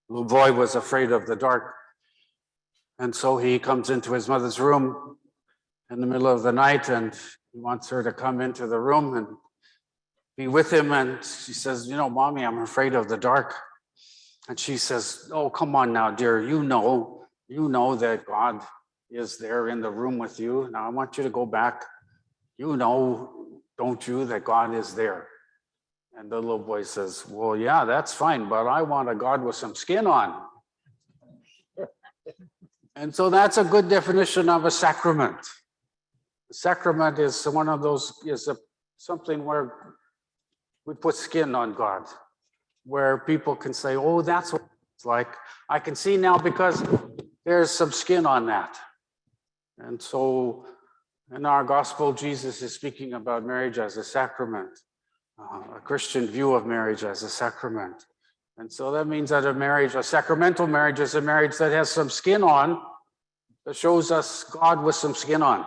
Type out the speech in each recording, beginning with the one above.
Little boy was afraid of the dark. And so he comes into his mother's room in the middle of the night, and he wants her to come into the room and be with him. And she says, Mommy, I'm afraid of the dark. And she says, oh, come on now, dear. You know that God is there in the room with you. Now I want you to go back. You know, don't you, that God is there? And the little boy says, well, yeah, that's fine, but I want a God with some skin on. And so that's a good definition of a sacrament. A sacrament is one of those, something where we put skin on God, where people can say, oh, that's what it's like. I can see now because there's some skin on that. And so in our gospel, Jesus is speaking about marriage as a sacrament, a Christian view of marriage as a sacrament. And so that means that a sacramental marriage is a marriage that has some skin on, that shows us God with some skin on.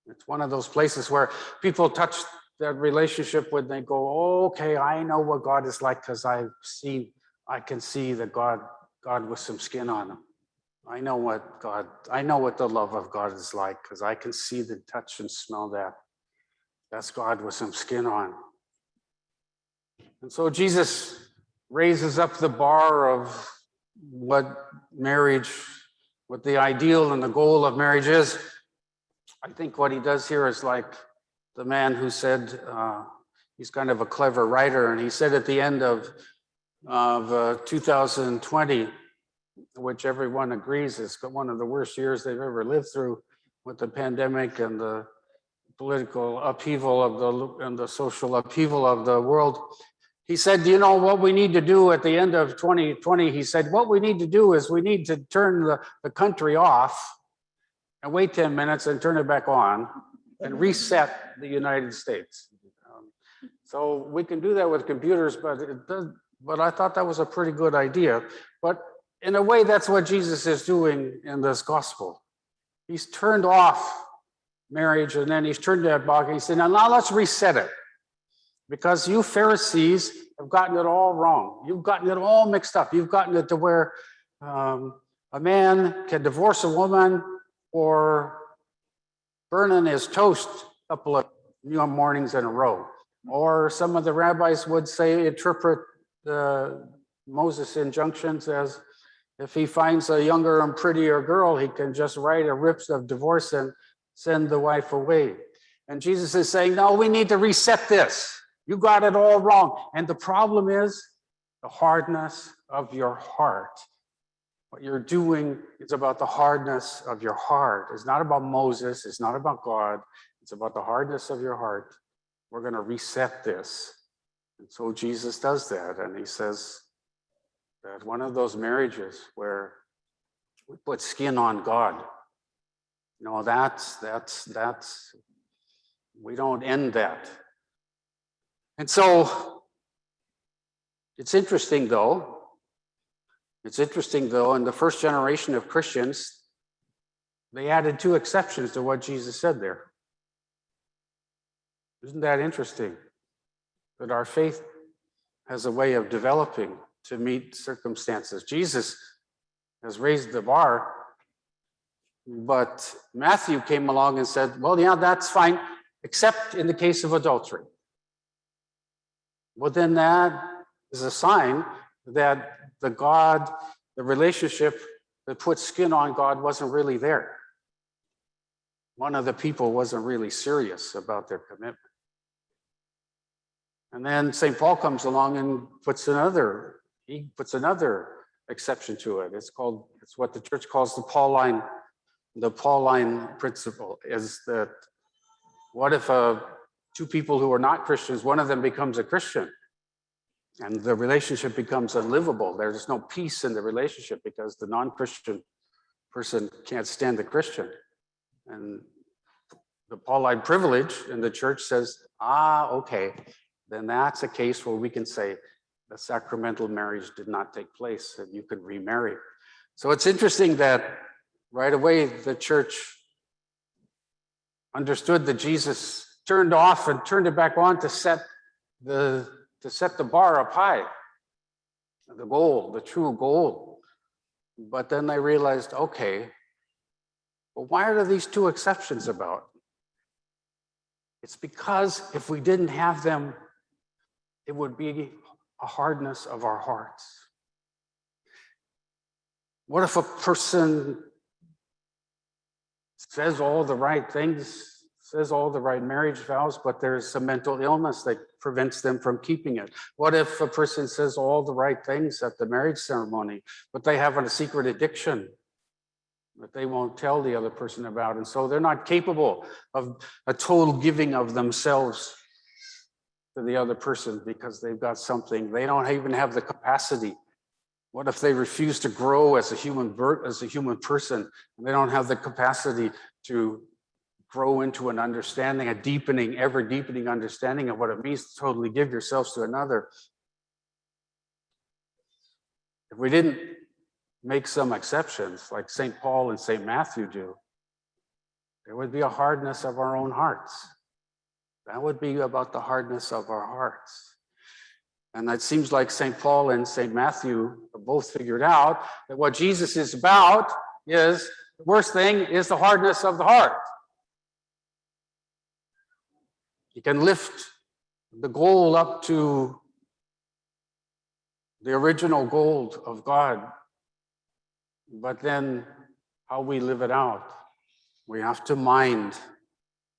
It's one of those places where people touch that relationship when they go, oh, okay, I know what God is like because I can see that God with some skin on him. I know what the love of God is like because I can see the touch and smell that. That's God with some skin on. And so Jesus raises up the bar of what the ideal and the goal of marriage is. I think what he does here is like the man who said, he's kind of a clever writer, and he said at the end of 2020, which everyone agrees is one of the worst years they've ever lived through with the pandemic and the political upheaval and the social upheaval of the world. He said, what we need to do at the end of 2020, he said, what we need to do is we need to turn the country off and wait 10 minutes and turn it back on and reset the United States. So we can do that with computers, but I thought that was a pretty good idea. But in a way, that's what Jesus is doing in this gospel. He's turned off marriage, and then he's turned that back, and he said, now let's reset it. Because you Pharisees have gotten it all wrong. You've gotten it all mixed up. You've gotten it to where a man can divorce a woman or burn in his toast a couple of mornings in a row. Or some of the rabbis would say, interpret Moses' injunctions as if he finds a younger and prettier girl, he can just write a writ of divorce and send the wife away. And Jesus is saying, no, we need to reset this. You got it all wrong. And the problem is the hardness of your heart. What you're doing is about the hardness of your heart. It's not about Moses. It's not about God. It's about the hardness of your heart. We're going to reset this. And so Jesus does that. And he says that one of those marriages where we put skin on God, we don't end that. And so it's interesting though, in the first generation of Christians, they added 2 exceptions to what Jesus said there. Isn't that interesting? That our faith has a way of developing to meet circumstances. Jesus has raised the bar, but Matthew came along and said, well, yeah, that's fine, except in the case of adultery. Well, then that is a sign that the relationship that put skin on God wasn't really there. One of the people wasn't really serious about their commitment. And then St. Paul comes along and puts another exception to it. It's what the church calls the Pauline principle, is that what if 2 people who are not Christians, one of them becomes a Christian and the relationship becomes unlivable? There's no peace in the relationship because the non-Christian person can't stand the Christian. And the Pauline privilege in the church says, okay, then that's a case where we can say the sacramental marriage did not take place and you can remarry. So it's interesting that right away the church understood that Jesus turned off and turned it back on to set the bar up high. the goal, the true goal. But then I realized, okay, well, why are there these two exceptions about? It's because if we didn't have them, it would be a hardness of our hearts. What if a person says all the right things, says all the right marriage vows, but there's a mental illness that prevents them from keeping it? What if a person says all the right things at the marriage ceremony, but they have a secret addiction that they won't tell the other person about, and so they're not capable of a total giving of themselves to the other person because they've got something, they don't even have the capacity. What if they refuse to grow as a human person, and they don't have the capacity to grow into an understanding, a deepening, ever deepening understanding of what it means to totally give yourselves to another? If we didn't make some exceptions, like St. Paul and St. Matthew do, there would be a hardness of our own hearts. That would be about the hardness of our hearts. And it seems like St. Paul and St. Matthew have both figured out that what Jesus is about is, the worst thing is the hardness of the heart. You can lift the goal up to the original goal of God, but then how we live it out, we have to mind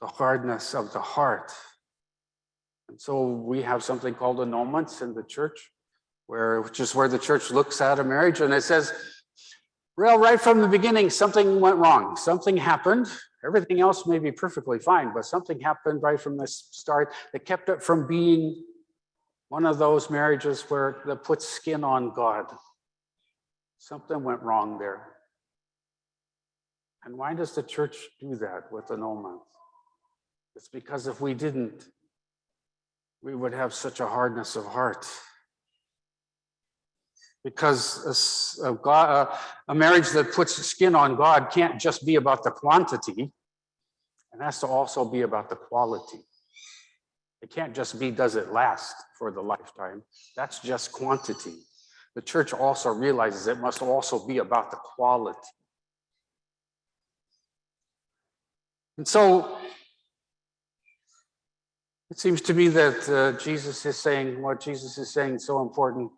the hardness of the heart. And so we have something called Annulments in the church, which is where the church looks at a marriage and it says, well, right from the beginning, something went wrong. Something happened. Everything else may be perfectly fine, but something happened right from the start that kept it from being one of those marriages where that puts skin on God. Something went wrong there. And why does the church do that with Annulments? It's because if we didn't, we would have such a hardness of heart. Because a marriage that puts skin on God can't just be about the quantity, it has to also be about the quality. It can't just be, does it last for the lifetime? That's just quantity. The church also realizes it must also be about the quality. And so it seems to me that Jesus is saying, what Jesus is saying is so important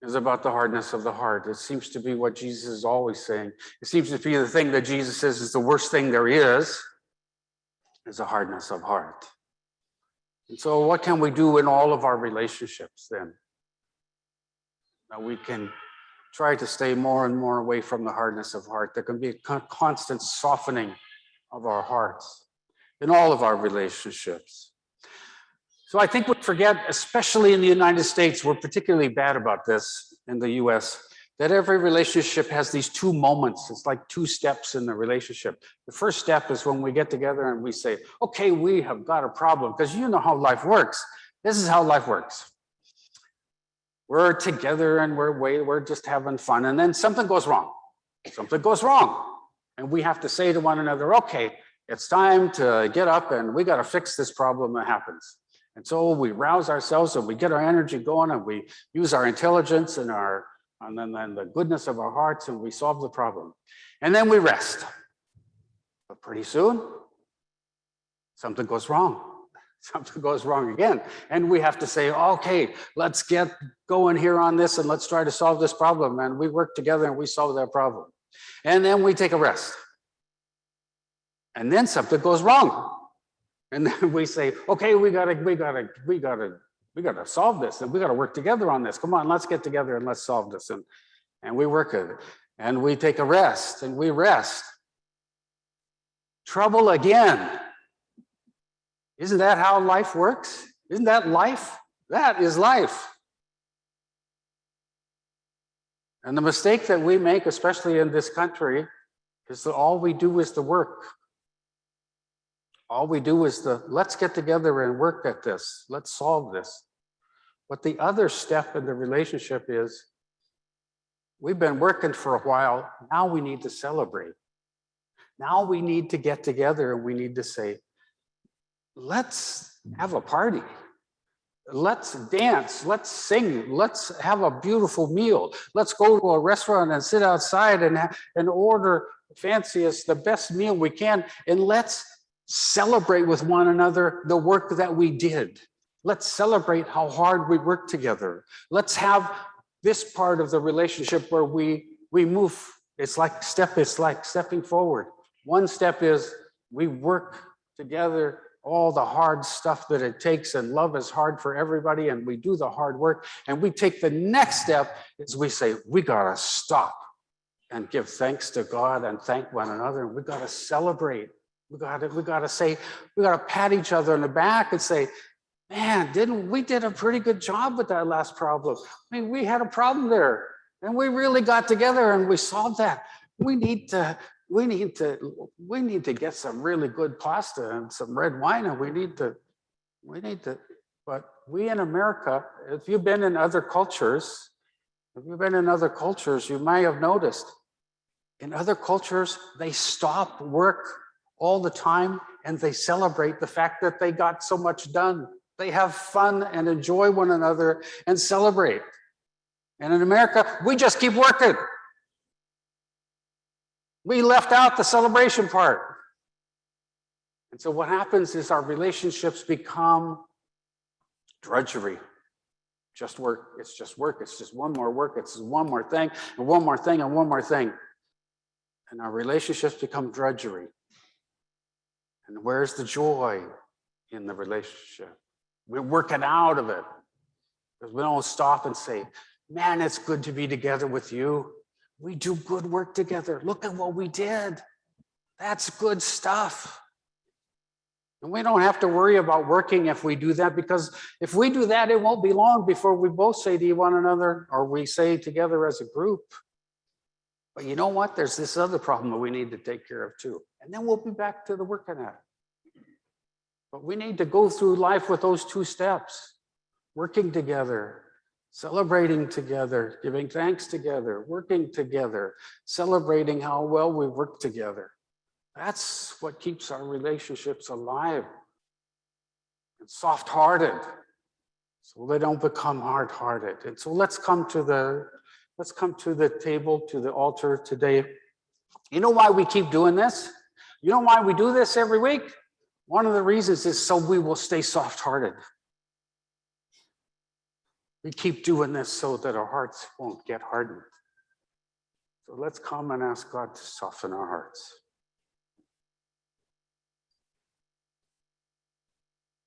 is about the hardness of the heart. It seems to be what Jesus is always saying. It seems to be the thing that Jesus says is the worst thing there is a hardness of heart. And so what can we do in all of our relationships then? Now we can try to stay more and more away from the hardness of heart. There can be a constant softening of our hearts in all of our relationships. So I think we forget, especially in the United States, we're particularly bad about this in the US, that every relationship has these two moments. It's like two steps in the relationship. The first step is when we get together and we say, okay, we have got a problem, because you know how life works. This is how life works. We're together and we're just having fun, and then something goes wrong. Something goes wrong. And we have to say to one another, okay, it's time to get up and we got to fix this problem that happens. And so we rouse ourselves and we get our energy going and we use our intelligence and then the goodness of our hearts, and we solve the problem. And then we rest. But pretty soon, something goes wrong. Something goes wrong again. And we have to say, okay, let's get going here on this and let's try to solve this problem. And we work together and we solve that problem. And then we take a rest. And then something goes wrong. And then we say, okay, we gotta solve this, and we gotta work together on this. Come on, let's get together and let's solve this. And we work it. And we take a rest and we rest. Trouble again. Isn't that how life works? Isn't that life? That is life. And the mistake that we make, especially in this country, is that all we do is the work. All we do is let's get together and work at this. Let's solve this. But the other step in the relationship is, we've been working for a while. Now we need to celebrate. Now we need to get together and we need to say, let's have a party. Let's dance, let's sing, let's have a beautiful meal. Let's go to a restaurant and sit outside and order fanciest, the best meal we can. And let's celebrate with one another the work that we did. Let's celebrate how hard we worked together. Let's have this part of the relationship where we move. It's like stepping forward. One step is we work together all the hard stuff that it takes, and love is hard for everybody, and we do the hard work, and we take the next step is we say, we gotta stop and give thanks to God and thank one another, and we gotta celebrate. We gotta say, we gotta pat each other on the back and say, man, we did a pretty good job with that last problem. I mean, we had a problem there, and we really got together and we solved that. We need to get some really good pasta and some red wine, and we need to, but we in America, if you've been in other cultures, you might have noticed, in other cultures, they stop work all the time and they celebrate the fact that they got so much done. They have fun and enjoy one another and celebrate. And in America, we just keep working. We left out the celebration part. And so what happens is our relationships become drudgery. Just work, it's just work, it's just one more work, it's just one more thing, and one more thing, and one more thing. And our relationships become drudgery. And where's the joy in the relationship? We're working out of it. Because we don't stop and say, man, it's good to be together with you. We do good work together. Look at what we did. That's good stuff. And we don't have to worry about working if we do that, because if we do that, it won't be long before we both say to one another, or we say together as a group, but you know what? There's this other problem that we need to take care of too. And then we'll be back to the working at it. But we need to go through life with those two steps: working together, celebrating together, giving thanks together, working together, celebrating how well we work together. That's what keeps our relationships alive and soft-hearted, so they don't become hard-hearted. And so let's come to the table, to the altar today. You know why we keep doing this? You know why we do this every week? One of the reasons is so we will stay soft-hearted. We keep doing this so that our hearts won't get hardened. So let's come and ask God to soften our hearts.